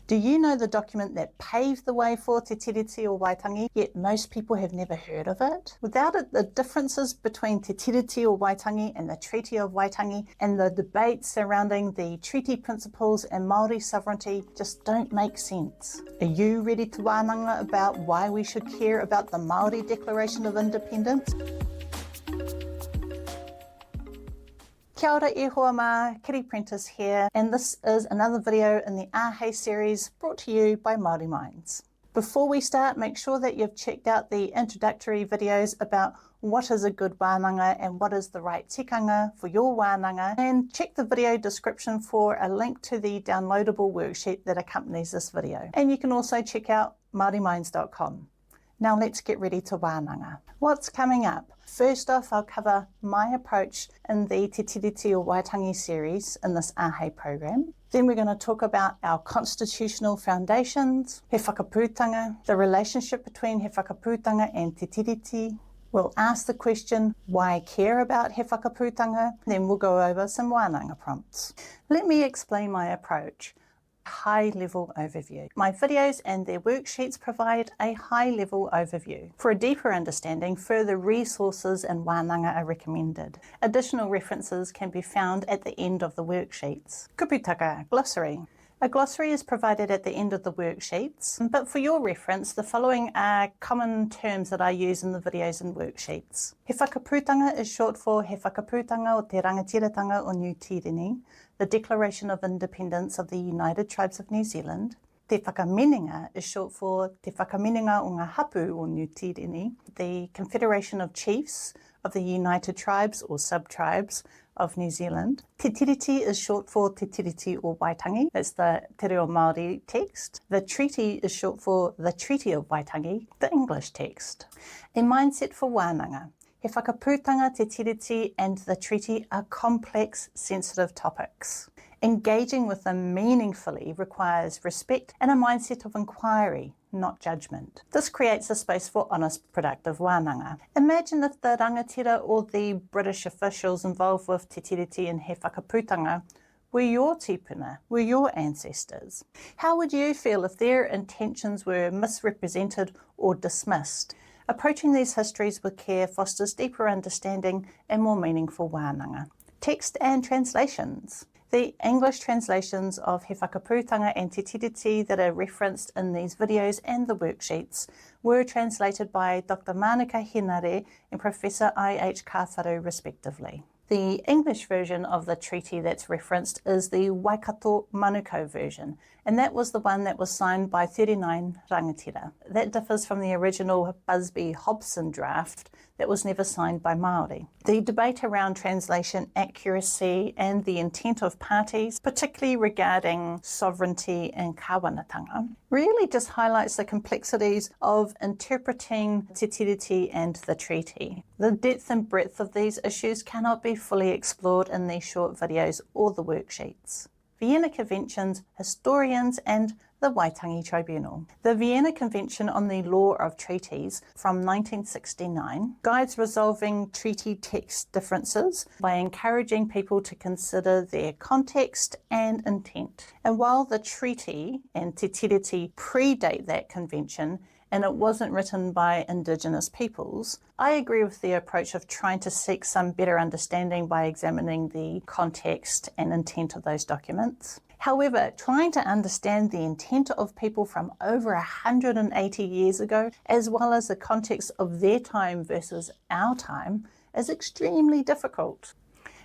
Do you know the document that paved the way for Te Tiriti or Waitangi, yet most people have never heard of it? Without it, the differences between Te Tiriti or Waitangi and the Treaty of Waitangi and the debates surrounding the treaty principles and Māori sovereignty just don't make sense. Are you ready to wānanga about why we should care about the Māori Declaration of Independence? Kia ora e hoa mā, Kiri Prentice here, and this is another video in the Āhei series brought to you by Māori Minds. Before we start, make sure that you've checked out the introductory videos about what is a good wānanga and what is the right tikanga for your wānanga, and check the video description for a link to the downloadable worksheet that accompanies this video. And you can also check out MāoriMinds.com. Now let's get ready to wānanga. What's coming up? First off, I'll cover my approach in the Te Tiriti or Waitangi series in this Āhei program. Then we're going to talk about our constitutional foundations, He Whakaputanga, the relationship between He Whakaputanga and Te Tiriti. We'll ask the question, why care about He Whakaputanga? Then we'll go over some Wānanga prompts. Let me explain my approach. High-level overview. My videos and their worksheets provide a high-level overview. For a deeper understanding, further resources and wānanga are recommended. Additional references can be found at the end of the worksheets. Kuputaka, glossary. A glossary is provided at the end of the worksheets, but for your reference, the following are common terms that I use in the videos and worksheets. He Whakaputanga is short for He Whakaputanga o Te Rangatiratanga o Nu Tīreni, the Declaration of Independence of the United Tribes of New Zealand. Te Wakaminenga is short for Te Wakaminenga o Ngā Hapu o Nu Tīreni, the Confederation of Chiefs of the United Tribes or Sub-Tribes of New Zealand. Te Tiriti is short for Te Tiriti or Waitangi. That's the Te Reo Māori text. The treaty is short for the Treaty of Waitangi, the English text. A mindset for wānanga. He Whakaputanga, Te Tiriti and the treaty are complex, sensitive topics. Engaging with them meaningfully requires respect and a mindset of inquiry, not judgment. This creates a space for honest, productive wānanga. Imagine if the rangatira or the British officials involved with Te Tiriti and He Whakaputanga were your tipuna, were your ancestors. How would you feel if their intentions were misrepresented or dismissed? Approaching these histories with care fosters deeper understanding and more meaningful wānanga. Text and translations. The English translations of He Whakaputanga and Te Tiriti that are referenced in these videos and the worksheets were translated by Dr Mānuka Henare and Professor I.H. Kāwharu respectively. The English version of the treaty that's referenced is the Waikato Manukau version, and that was the one that was signed by 39 rangatira. That differs from the original Busby-Hobson draft that was never signed by Māori. The debate around translation accuracy and the intent of parties, particularly regarding sovereignty and kāwanatanga, really just highlights the complexities of interpreting Te Tiriti and the treaty. The depth and breadth of these issues cannot be fully explored in these short videos or the worksheets. Vienna Conventions, historians and the Waitangi Tribunal. The Vienna Convention on the Law of Treaties from 1969 guides resolving treaty text differences by encouraging people to consider their context and intent. And while the treaty and Te Tiriti predate that convention, and it wasn't written by Indigenous peoples, I agree with the approach of trying to seek some better understanding by examining the context and intent of those documents. However, trying to understand the intent of people from over 180 years ago, as well as the context of their time versus our time, is extremely difficult.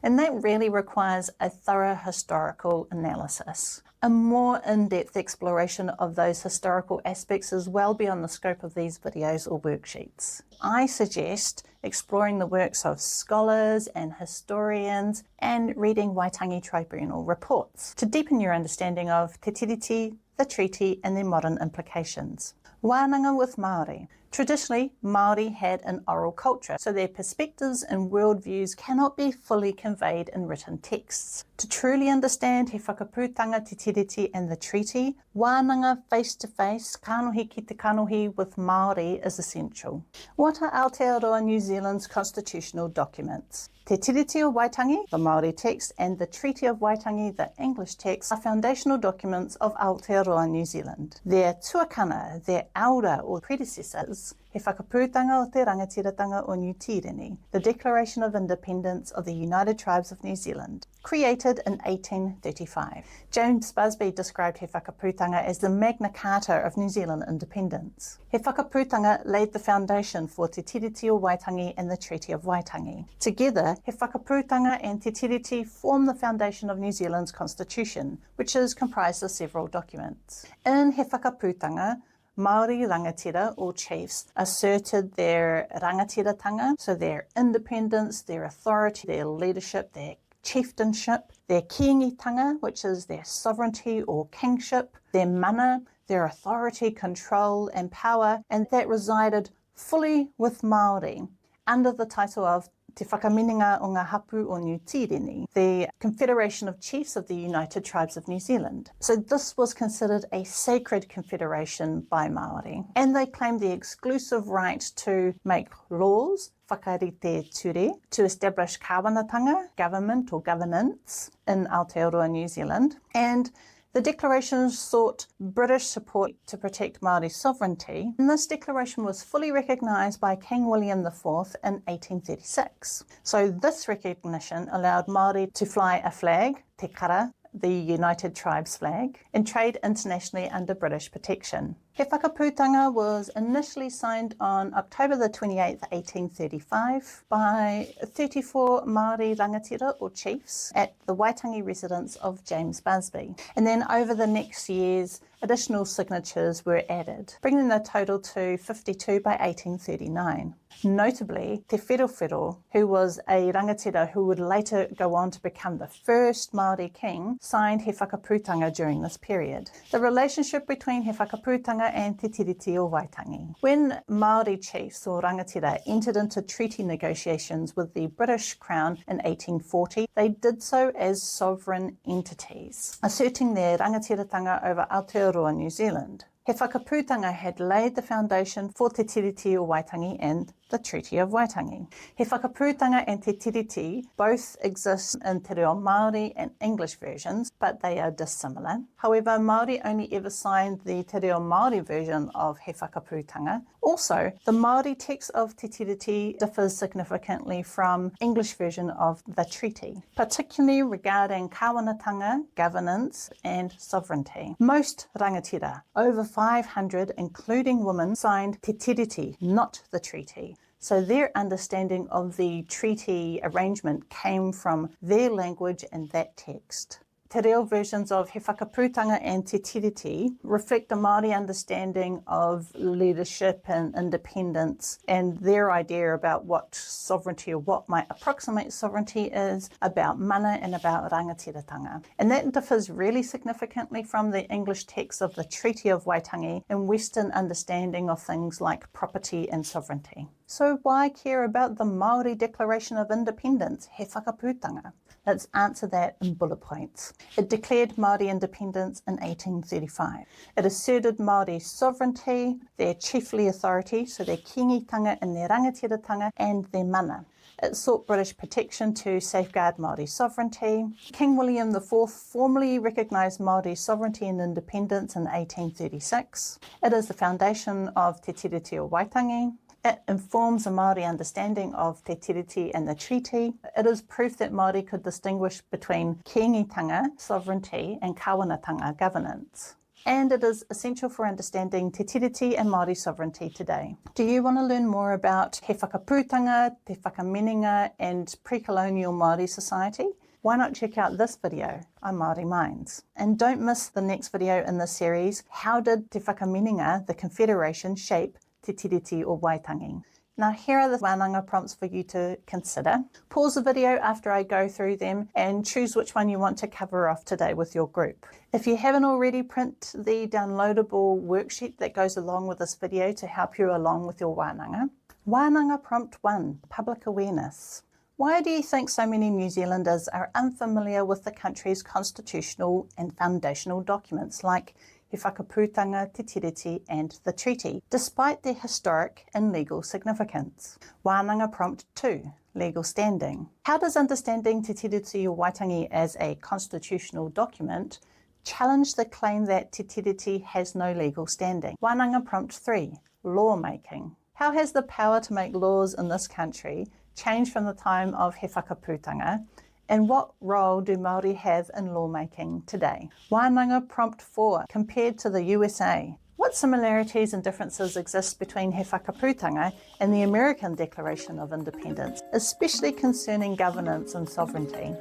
And that really requires a thorough historical analysis. A more in-depth exploration of those historical aspects is well beyond the scope of these videos or worksheets. I suggest exploring the works of scholars and historians and reading Waitangi Tribunal reports to deepen your understanding of Te Tiriti, the treaty and their modern implications. Wānanga with Māori. Traditionally, Māori had an oral culture, so their perspectives and worldviews cannot be fully conveyed in written texts. To truly understand He Whakaputanga, Te Tiriti and the treaty, wānanga face-to-face, kanohi ki te kanohi with Māori is essential. What are Aotearoa New Zealand's constitutional documents? Te Tiriti of Waitangi, the Māori text, and the Treaty of Waitangi, the English text, are foundational documents of Aotearoa New Zealand. Their tuakana, their aura or predecessors, He Whakaputanga o te Rangatiratanga o Nu Tīreni, the Declaration of Independence of the United Tribes of New Zealand, created in 1835. James Busby described He Whakaputanga as the Magna Carta of New Zealand independence. He Whakaputanga laid the foundation for Te Tiriti o Waitangi and the Treaty of Waitangi. Together, He Whakaputanga and Te Tiriti form the foundation of New Zealand's constitution, which is comprised of several documents. In He Whakaputanga, Māori rangatira, or chiefs, asserted their Rangatiratanga, so their independence, their authority, their leadership, their chieftainship, their kīngitanga, which is their sovereignty or kingship, their mana, their authority, control and power, and that resided fully with Māori under the title of Te Wakaminenga o ngā hapu o Nu Tīreni, the Confederation of Chiefs of the United Tribes of New Zealand. So this was considered a sacred confederation by Māori, and they claimed the exclusive right to make laws, whakarite ture, to establish kāwanatanga, government or governance, in Aotearoa New Zealand, and the declaration sought British support to protect Māori sovereignty, and this declaration was fully recognised by King William IV in 1836. So this recognition allowed Māori to fly a flag, te kara, the United Tribes flag, and trade internationally under British protection. He Whakaputanga was initially signed on October the 28th, 1835 by 34 Māori rangatira or chiefs at the Waitangi residence of James Busby. And then over the next years, additional signatures were added, bringing the total to 52 by 1839. Notably, Te Whero, who was a rangatira who would later go on to become the first Māori king, signed He Whakaputanga during this period. The relationship between He Whakaputanga and Te Tiriti o Waitangi. When Māori chiefs or rangatira entered into treaty negotiations with the British Crown in 1840, they did so as sovereign entities, asserting their Rangatiratanga over Aotearoa New Zealand. He Whakaputanga had laid the foundation for Te Tiriti o Waitangi and the Treaty of Waitangi. He Whakaputanga and Te Tiriti both exist in Te Reo Māori and English versions, but they are dissimilar. However, Māori only ever signed the Te Reo Māori version of He Whakaputanga. Also, the Māori text of Te Tiriti differs significantly from English version of the treaty, particularly regarding kāwanatanga, governance and sovereignty. Most rangatira, over 500 including women, signed Te Tiriti, not the treaty. So their understanding of the treaty arrangement came from their language and that text. Te reo versions of He Whakaputanga and Te Tiriti reflect the Māori understanding of leadership and independence and their idea about what sovereignty or what might approximate sovereignty is, about mana and about Rangatiratanga. And that differs really significantly from the English text of the Treaty of Waitangi and Western understanding of things like property and sovereignty. So why care about the Māori Declaration of Independence, He Whakaputanga? Let's answer that in bullet points. It declared Māori independence in 1835. It asserted Māori sovereignty, their chiefly authority, so their kīngitanga and their rangatiratanga, and their mana. It sought British protection to safeguard Māori sovereignty. King William IV formally recognised Māori sovereignty and independence in 1836. It is the foundation of Te Tiriti o Waitangi. It informs a Māori understanding of Te Tiriti and the treaty. It is proof that Māori could distinguish between kīngitanga, sovereignty, and kāwanatanga, governance. And it is essential for understanding Te Tiriti and Māori sovereignty today. Do you want to learn more about He Whakaputanga, Te Wakaminenga, and pre-colonial Māori society? Why not check out this video on Māori Minds? And don't miss the next video in this series, How did Te Wakaminenga, the Confederation, shape Te Tiriti o Waitangi? Now here are the Wānanga prompts for you to consider. Pause the video after I go through them and choose which one you want to cover off today with your group. If you haven't already, print the downloadable worksheet that goes along with this video to help you along with your Wānanga. Wānanga Prompt 1, Public Awareness. Why do you think so many New Zealanders are unfamiliar with the country's constitutional and foundational documents like He Whakaputanga, Te Tiriti and the Treaty, despite their historic and legal significance. Wānanga Prompt 2. Legal standing. How does understanding Te Tiriti of Waitangi as a constitutional document challenge the claim that Te Tiriti has no legal standing? Wānanga Prompt 3. Lawmaking. How has the power to make laws in this country changed from the time of He Whakaputanga, and what role do Māori have in lawmaking today? Wānanga Prompt 4. Compared to the USA. What similarities and differences exist between He Whakaputanga and the American Declaration of Independence, especially concerning governance and sovereignty?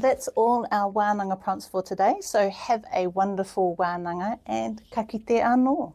That's all our Wānanga prompts for today, so have a wonderful wānanga and ka kite anō.